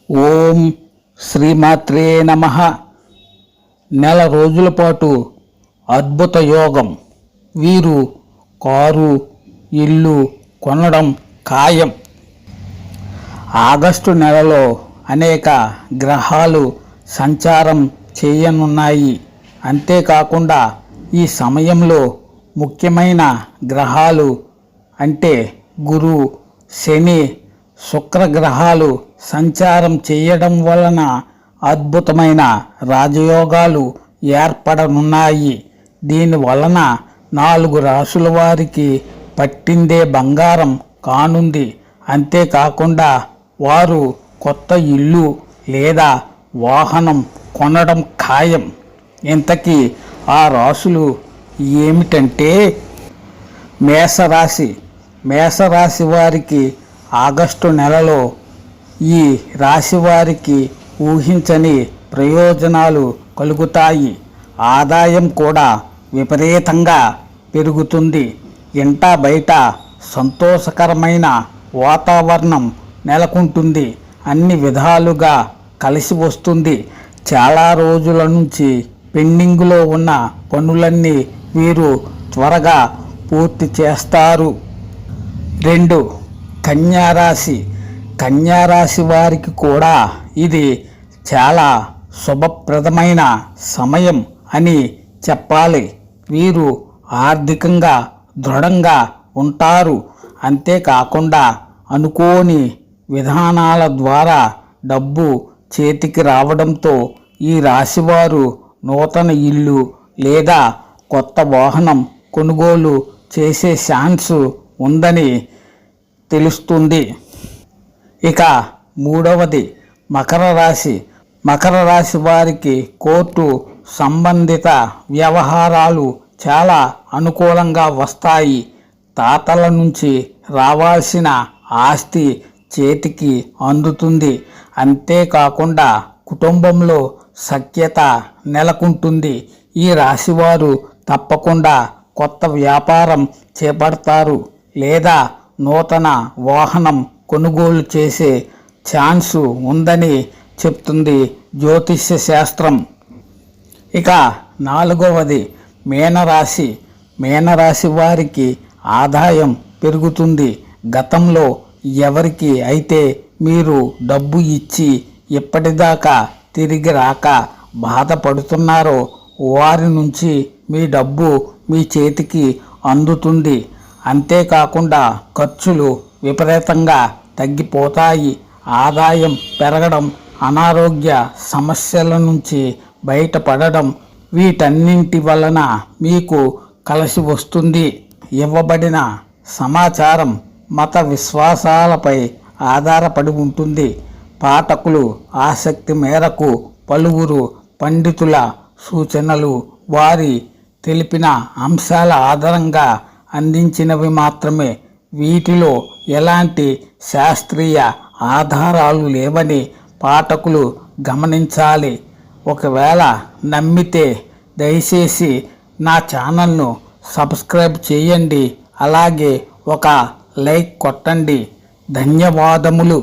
ఓం శ్రీమాత్రే నమః. నెల రోజుల పాటు అద్భుత యోగం. వీరు కారు, ఇల్లు కొనడం ఖాయం. ఆగస్టు నెలలో అనేక గ్రహాలు సంచారం చేయనున్నాయి. అంతేకాకుండా ఈ సమయంలో ముఖ్యమైన గ్రహాలు అంటే గురు, శని, శుక్రగ్రహాలు సంచారం చేయడం వలన అద్భుతమైన రాజయోగాలు ఏర్పడనున్నాయి. దీని వలన 4 రాశుల వారికి పట్టిందే బంగారం కానుంది. అంతేకాకుండా వారు కొత్త ఇల్లు లేదా వాహనం కొనడం ఖాయం. ఇంతకీ ఆ రాశులు ఏమిటంటే మేషరాశి. మేషరాశి వారికి ఆగస్టు నెలలో ఈ రాశి వారికి ఊహించని ప్రయోజనాలు కలుగుతాయి. ఆదాయం కూడా విపరీతంగా పెరుగుతుంది. ఇంటా బయట సంతోషకరమైన వాతావరణం నెలకొంటుంది. అన్ని విధాలుగా కలిసి వస్తుంది. చాలా రోజుల నుంచి పెండింగ్లో ఉన్న పనులన్నీ వీరు త్వరగా పూర్తి చేస్తారు. 2. కన్యారాశి. కన్యారాశి వారికి కూడా ఇది చాలా శుభప్రదమైన సమయం అని చెప్పాలి. వీరు ఆర్థికంగా దృఢంగా ఉంటారు. అంతేకాకుండా అనుకోని విధానాల ద్వారా డబ్బు చేతికి రావడంతో ఈ రాశివారు నూతన ఇల్లు లేదా కొత్త వాహనం కొనుగోలు చేసే ఛాన్స్ ఉందని తెలుస్తుంది. ఇక 3వది మకర రాశి. మకర రాశి వారికి కోర్టు సంబంధిత వ్యవహారాలు చాలా అనుకూలంగా వస్తాయి. తాతల నుంచి రావాల్సిన ఆస్తి చేతికి అందుతుంది. అంతేకాకుండా కుటుంబంలో సఖ్యత నెలకొంటుంది. ఈ రాశివారు తప్పకుండా కొత్త వ్యాపారం చేపడతారు లేదా నూతన వాహనం కొనుగోలు చేసే ఛాన్సు ఉందని చెప్తుంది జ్యోతిష్య శాస్త్రం. ఇక 4వది మీనరాశి. మీనరాశి వారికి ఆదాయం పెరుగుతుంది. గతంలో ఎవరికి అయితే మీరు డబ్బు ఇచ్చి ఇప్పటిదాకా తిరిగి రాక బాధపడుతున్నారో వారి నుంచి మీ డబ్బు మీ చేతికి అందుతుంది. అంతేకాకుండా ఖర్చులు విపరీతంగా తగ్గిపోతాయి. ఆదాయం పెరగడం, అనారోగ్య సమస్యల నుంచి బయటపడడం వీటన్నింటి వలన మీకు కలిసి వస్తుంది. ఇవ్వబడిన సమాచారం మత విశ్వాసాలపై ఆధారపడి ఉంటుంది. పాఠకులు ఆసక్తి మేరకు పలువురు పండితుల సూచనలు వారి తెలిపిన అంశాల ఆధారంగా అందించినవి మాత్రమే. వీటిలో ఎలాంటి శాస్త్రీయ ఆధారాలు లేవని పాఠకులు గమనించాలి. ఒకవేళ నమ్మితే దయచేసి నా ఛానల్ను సబ్స్క్రైబ్ చేయండి. అలాగే ఒక లైక్ కొట్టండి. ధన్యవాదములు.